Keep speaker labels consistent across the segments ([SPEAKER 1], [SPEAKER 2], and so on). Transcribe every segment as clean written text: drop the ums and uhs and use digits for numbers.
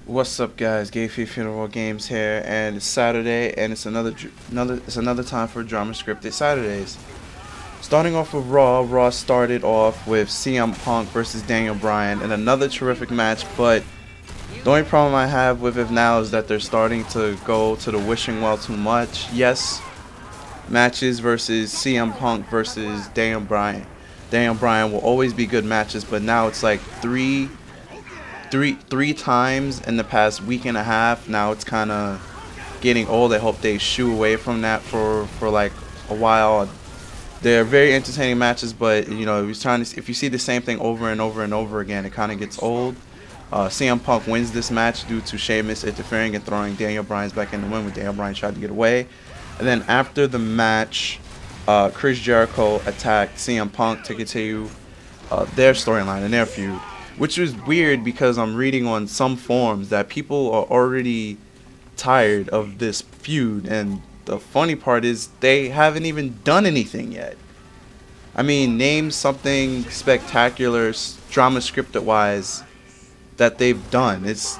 [SPEAKER 1] What's up, guys? Gay Free Funeral Games here, and it's Saturday, and it's another time for Drama Scripted Saturdays. Starting off with Raw. Raw started off with CM Punk versus Daniel Bryan in another terrific match, but the only problem I have with it now is that they're starting to go to the wishing well too much. Yes, matches versus CM Punk versus Daniel Bryan. Daniel Bryan will always be good matches, but now it's like three times in the past week and a half. Now it's kind of getting old. I hope they shoo away from that for like a while. They're very entertaining matches, but if you see the same thing over and over and over again, it kind of gets old. CM Punk wins this match due to Sheamus interfering and throwing Daniel Bryan back in the win when Daniel Bryan tried to get away. And then after the match, Chris Jericho attacked CM Punk to continue their storyline and their feud. Which was weird because I'm reading on some forums that people are already tired of this feud, and the funny part is they haven't even done anything yet. I mean, name something spectacular, drama scripted wise, that they've done. It's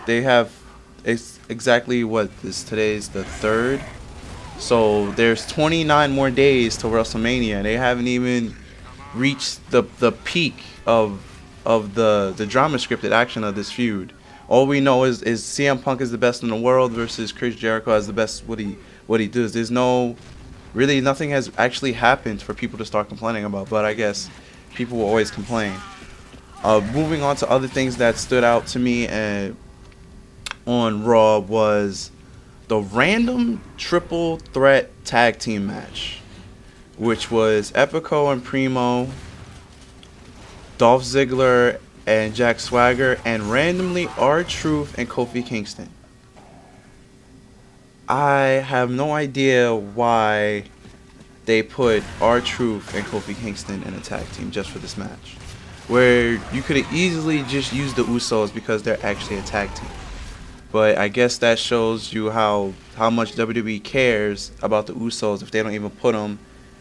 [SPEAKER 1] exactly today's the 3rd, so there's 29 more days to WrestleMania. They haven't even reached the peak of the drama scripted action of this feud. All we know is CM Punk is the best in the world versus Chris Jericho as the best what he does. There's nothing has actually happened for people to start complaining about, but I guess people will always complain. Moving on to other things that stood out to me on Raw was the random triple threat tag team match, which was Epico and Primo, Dolph Ziggler and Jack Swagger, and randomly R-Truth and Kofi Kingston. I have no idea why they put R-Truth and Kofi Kingston in a tag team just for this match, where you could have easily just used the Usos because they're actually a tag team. But I guess that shows you how much WWE cares about the Usos if they don't even put them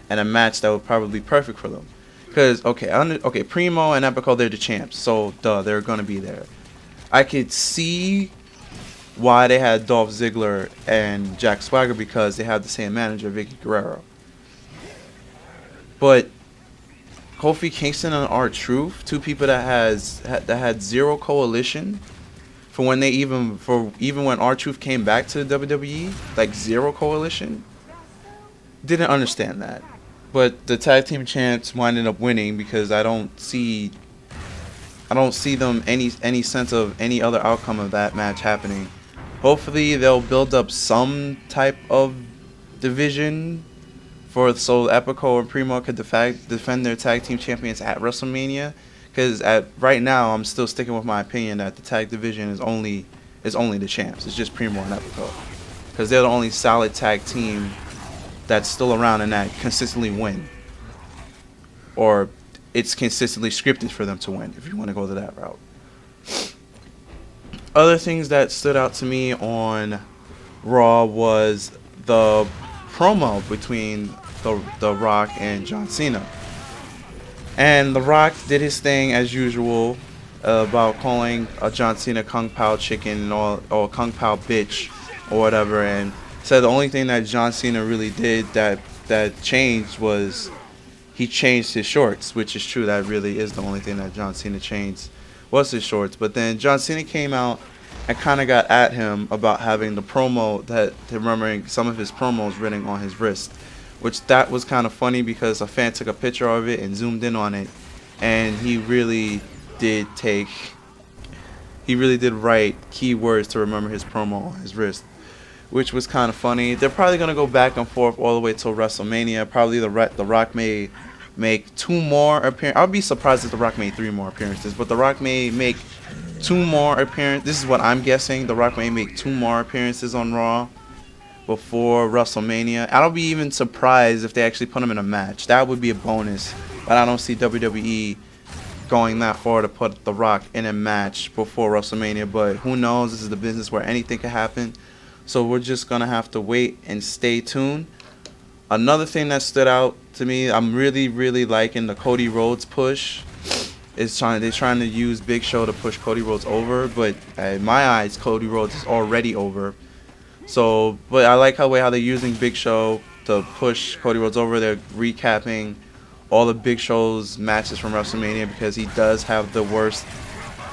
[SPEAKER 1] in a match that would probably be perfect for them. Because, Primo and Epico, they're the champs, so they're going to be there. I could see why they had Dolph Ziggler and Jack Swagger because they have the same manager, Vicky Guerrero. But Kofi Kingston and R-Truth, two people that had zero coalition for when even when R-Truth came back to the WWE, like zero coalition. Didn't understand that. But the tag team champs winded up winning because I don't see them any sense of any other outcome of that match happening. Hopefully they'll build up some type of division so Epico and Primo could defend their tag team champions at WrestleMania. Because right now I'm still sticking with my opinion that the tag division is only the champs. It's just Primo and Epico because they're the only solid tag team that's still around and that consistently win. Or it's consistently scripted for them to win, if you want to go to that route. Other things that stood out to me on Raw was the promo between The Rock and John Cena. And The Rock did his thing as usual about calling John Cena Kung Pao chicken or Kung Pao bitch or whatever, and said the only thing that John Cena really did that changed was he changed his shorts, which is true. That really is the only thing that John Cena changed was his shorts. But then John Cena came out and kind of got at him about having the promo remembering some of his promos written on his wrist, which that was kind of funny because a fan took a picture of it and zoomed in on it, and he really did write keywords to remember his promo on his wrist, which was kind of funny. They're probably going to go back and forth all the way till WrestleMania. Probably The Rock may make 2 more appearances. I'll be surprised if The Rock made 3 more appearances, but The Rock may make 2 more appearances. This is what I'm guessing. The Rock may make 2 more appearances on Raw before WrestleMania. I don't be even surprised if they actually put him in a match. That would be a bonus, but I don't see WWE going that far to put The Rock in a match before WrestleMania, but who knows? This is the business where anything can happen. So we're just going to have to wait and stay tuned. Another thing that stood out to me, I'm really, really liking the Cody Rhodes push. They're trying to use Big Show to push Cody Rhodes over, but in my eyes, Cody Rhodes is already over. So, but I like how they're using Big Show to push Cody Rhodes over. They're recapping all the Big Show's matches from WrestleMania because he does have the worst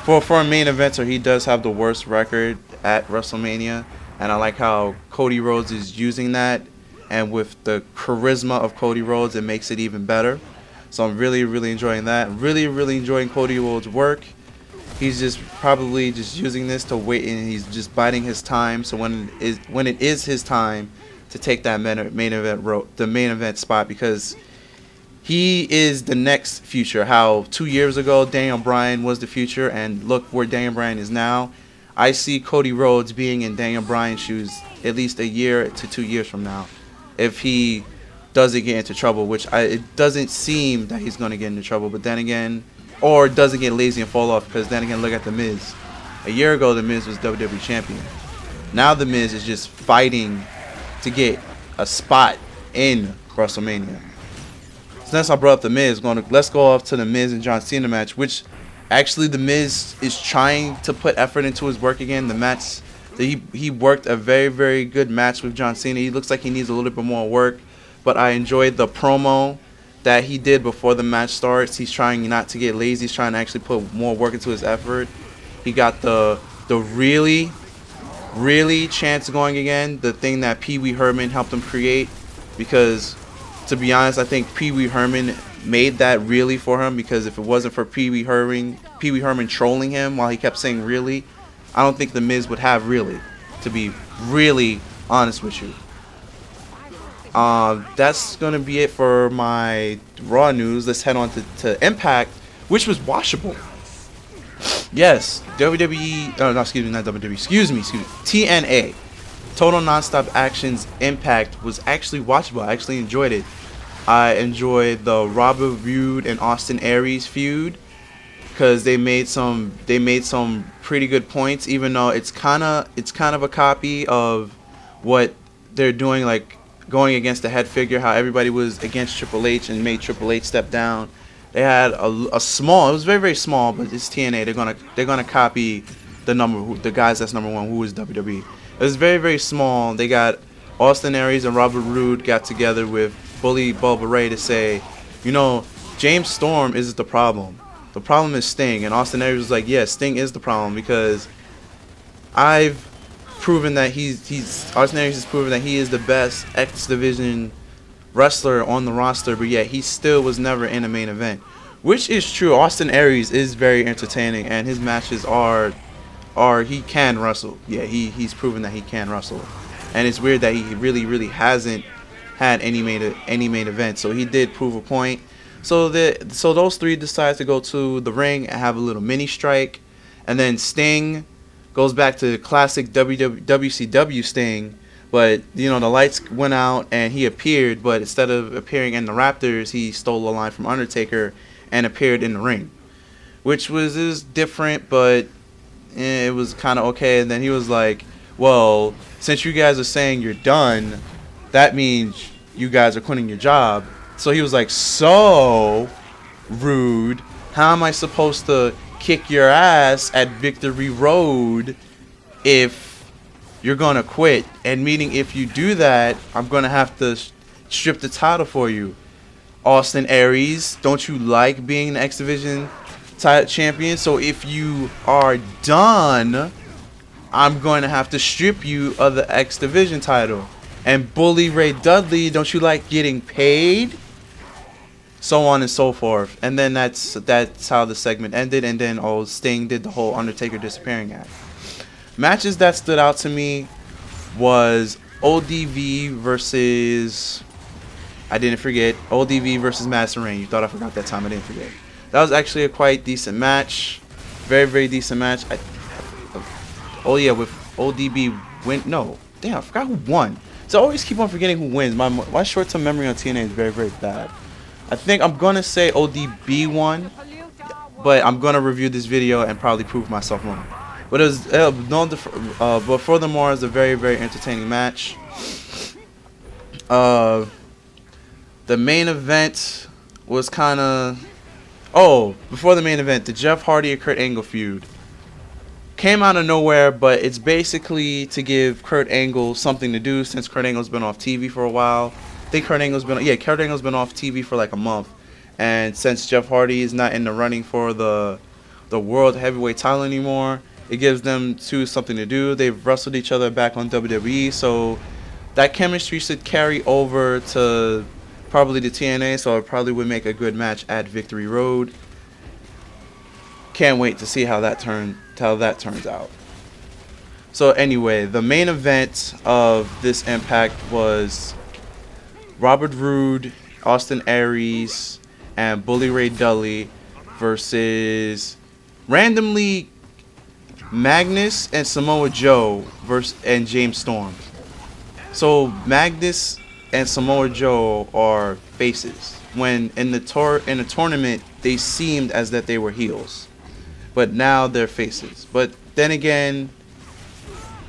[SPEAKER 1] for a main eventer. He does have the worst record at WrestleMania, and I like how Cody Rhodes is using that, and with the charisma of Cody Rhodes, it makes it even better. So I'm really, really enjoying that. Really, really enjoying Cody Rhodes' work. He's just probably just using this to wait, and he's just biding his time. So when it is his time to take that main event spot, because he is the next future. How 2 years ago Daniel Bryan was the future, and look where Daniel Bryan is now. I see Cody Rhodes being in Daniel Bryan's shoes at least a year to 2 years from now, if he doesn't get into trouble, which it doesn't seem that he's going to get into trouble. But then again, or doesn't get lazy and fall off, because then again, look at The Miz. A year ago, The Miz was WWE champion. Now The Miz is just fighting to get a spot in WrestleMania. Since I brought up The Miz, let's go off to The Miz and John Cena match, which actually The Miz is trying to put effort into his work again. The match that he worked a very, very good match with John Cena. He looks like he needs a little bit more work, but I enjoyed the promo that he did before the match starts. He's trying not to get lazy. He's trying to actually put more work into his effort. He got the really, really chance going again, the thing that Pee Wee Herman helped him create, because to be honest, I think Pee Wee Herman made that really for him, because if it wasn't for Pee Wee Herman trolling him while he kept saying really, I don't think The Miz would have really, to be really honest with you. That's going to be it for my Raw news. Let's head on to Impact, which was watchable. Yes, WWE, no, excuse me, not WWE, excuse me, TNA, Total Nonstop Action's Impact was actually watchable. I actually enjoyed it. I enjoyed the Robert Roode and Austin Aries feud, because they made some pretty good points, even though it's kind of a copy of what they're doing, like going against the head figure, how everybody was against Triple H and made Triple H step down. They had a small, it was very, very small, but it's TNA. They're gonna copy the guys that's number one, who is WWE. It was very, very small. They got Austin Aries and Robert Roode got together with Bully Bubba Ray to say, James Storm isn't the problem. The problem is Sting. And Austin Aries was like, yeah, Sting is the problem, because I've proven that Austin Aries has proven that he is the best X Division wrestler on the roster, but yet he still was never in a main event, which is true. Austin Aries is very entertaining, and his matches are he can wrestle. Yeah, he's proven that he can wrestle, and it's weird that he really hasn't had any main event. So he did prove a point. So those three decide to go to the ring and have a little mini strike, and then Sting goes back to classic WCW Sting, but the lights went out and he appeared, but instead of appearing in the Raptors, he stole a line from Undertaker and appeared in the ring, which is different, but it was kind of okay. And then he was like, well, since you guys are saying you're done, that means you guys are quitting your job. So he was like, so Rude, how am I supposed to kick your ass at Victory Road if you're gonna quit? And meaning, if you do that, I'm gonna have to strip the title for you. Austin Aries, don't you like being the X Division title champion? So if you are done, I'm going to have to strip you of the X Division title. And Bully Ray Dudley, don't you like getting paid? So on and so forth. And then that's how the segment ended. And then Sting did the whole Undertaker disappearing act. Matches that stood out to me was ODV versus, I didn't forget, ODV versus Madison Rayne. You thought I forgot that time. I didn't forget. That was actually a quite decent match. Very, very decent match. Oh yeah, with ODB win. No, damn, I forgot who won. So I always keep on forgetting who wins. My short-term memory on TNA is very, very bad. I think I'm gonna say ODB won, but I'm gonna review this video and probably prove myself wrong. But it was but furthermore, it's a very, very entertaining match. The main event was kind of Oh, before the main event, the Jeff Hardy and Kurt Angle feud came out of nowhere, but it's basically to give Kurt Angle something to do since Kurt Angle's been off TV for a while. I think Kurt Angle's been off TV for like a month, and since Jeff Hardy is not in the running for the World Heavyweight title anymore, it gives them two something to do. They've wrestled each other back on WWE, so that chemistry should carry over to probably the TNA, so it probably would make a good match at Victory Road. Can't wait to see how that turns out. So anyway, the main event of this Impact was Robert Roode, Austin Aries, and Bully Ray Dudley versus randomly Magnus and Samoa Joe and James Storm. So Magnus and Samoa Joe are faces. When in the tournament they seemed as that they were heels, but now they're faces. But then again,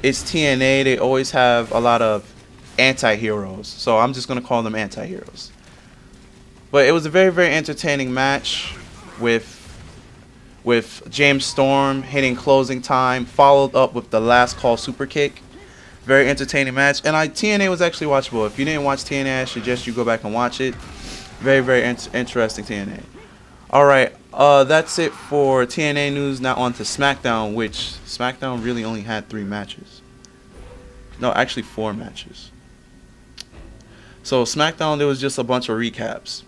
[SPEAKER 1] it's TNA. They always have a lot of anti-heroes, so I'm just gonna call them anti-heroes. But it was a very, very entertaining match with James Storm hitting closing time, followed up with the last call super kick. Very entertaining match, and TNA was actually watchable. If you didn't watch TNA, I suggest you go back and watch it. Very, very interesting TNA. All right, that's it for TNA news. Now on to SmackDown, which SmackDown really only had 3 matches. No, actually 4 matches. So SmackDown, there was just a bunch of recaps.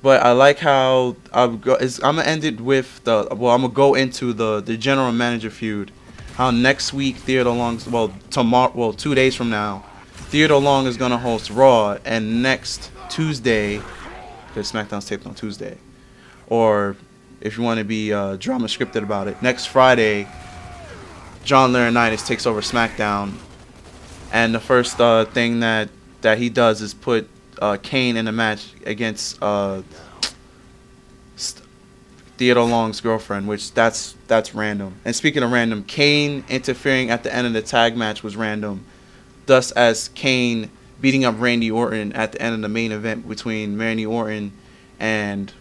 [SPEAKER 1] But I like how I'm gonna end it with I'm gonna go into the general manager feud. How next week Theodore Long's tomorrow 2 days from now, Theodore Long is gonna host Raw, and next Tuesday, because SmackDown's taped on Tuesday, or if you want to be drama scripted about it, next Friday, John Laurinaitis takes over SmackDown, and the first thing that he does is put Kane in a match against Theodore Long's girlfriend, which that's random. And speaking of random, Kane interfering at the end of the tag match was random, thus as Kane beating up Randy Orton at the end of the main event between Randy Orton and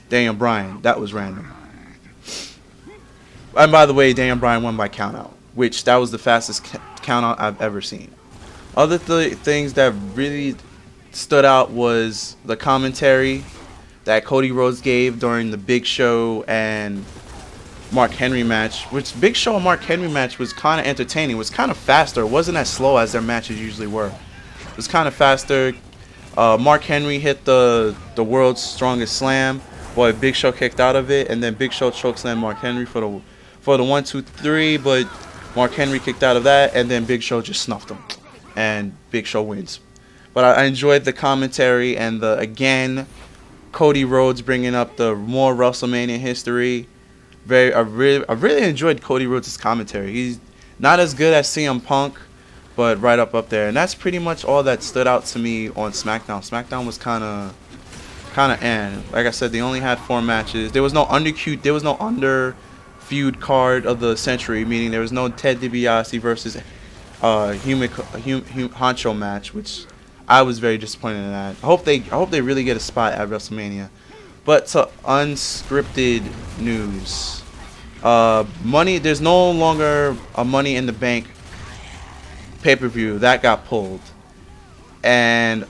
[SPEAKER 1] Daniel Bryan. That was random. And by the way, Daniel Bryan won by countout, which that was the fastest countout I've ever seen. Other things that really stood out was the commentary that Cody Rhodes gave during the Big Show and Mark Henry match, which Big Show and Mark Henry match was kind of entertaining. It was kind of faster. It wasn't as slow as their matches usually were. It was kind of faster. Mark Henry hit the world's strongest slam. Boy, Big Show kicked out of it, and then Big Show chokeslammed Mark Henry for the 1, 2, 3, but Mark Henry kicked out of that, and then Big Show just snuffed him, and Big Show wins. But I enjoyed the commentary and again, Cody Rhodes bringing up the more WrestleMania history. I really enjoyed Cody Rhodes' commentary. He's not as good as CM Punk, but right up there. And that's pretty much all that stood out to me on SmackDown. SmackDown was kind of like I said, they only had 4 matches. There was no under feud card of the century, meaning there was no Ted DiBiase versus Honcho match, which I was very disappointed in that. I hope they really get a spot at WrestleMania. But to unscripted news, there's no longer a Money in the Bank pay-per-view that got pulled, and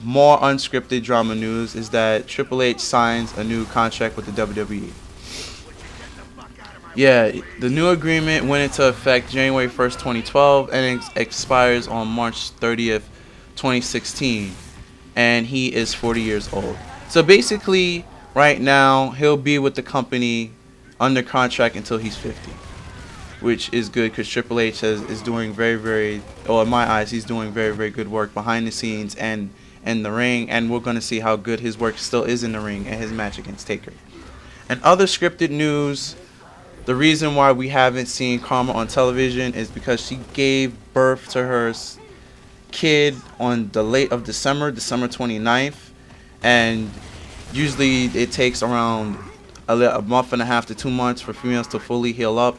[SPEAKER 1] more unscripted drama news is that Triple H signs a new contract with the WWE. Yeah, the new agreement went into effect January 1st, 2012, and it expires on March 30th, 2016, and he is 40 years old. So basically, right now, he'll be with the company under contract until he's 50, which is good because Triple H is doing very, very, well, in my eyes, he's doing very, very good work behind the scenes and in the ring, and we're going to see how good his work still is in the ring and his match against Taker. And other scripted news, the reason why we haven't seen Karma on television is because she gave birth to her kid on the late of December 29th, and usually it takes around a month and a half to 2 months for females to fully heal up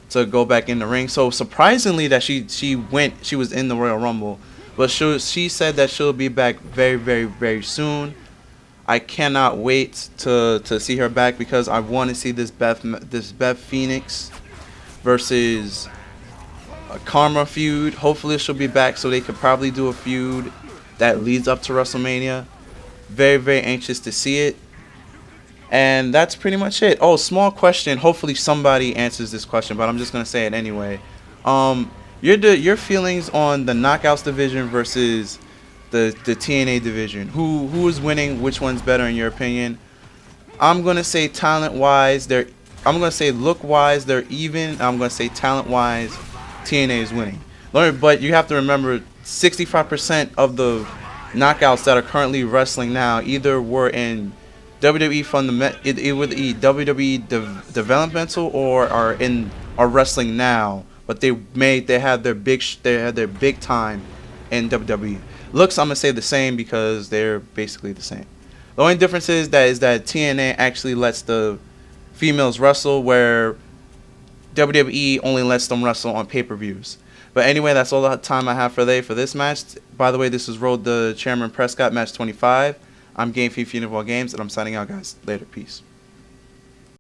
[SPEAKER 1] to go back in the ring. So surprisingly that she was in the Royal Rumble, but she said that she'll be back very, very, very soon. I cannot wait to see her back because I want to see this Beth Phoenix versus a Karma feud. Hopefully she'll be back so they could probably do a feud that leads up to WrestleMania. Very, very anxious to see it. And that's pretty much it. Oh, small question. Hopefully somebody answers this question, but I'm just gonna say it anyway. Your feelings on the Knockouts division versus the TNA division. Who is winning? Which one's better in your opinion? I'm gonna say talent wise, I'm gonna say look wise, they're even. I'm gonna say talent wise, TNA is winning. But you have to remember, 65% of the knockouts that are currently wrestling now either were in WWE developmental or are wrestling now, but they had their big time in WWE. Looks, I'm gonna say the same because they're basically the same. The only difference is that TNA actually lets the females wrestle, where WWE only lets them wrestle on pay-per-views. But anyway, that's all the time I have for this match. By the way, this is Road the Chairman Prescott, match 25. I'm Game Fiend of All Games, and I'm signing out, guys. Later. Peace.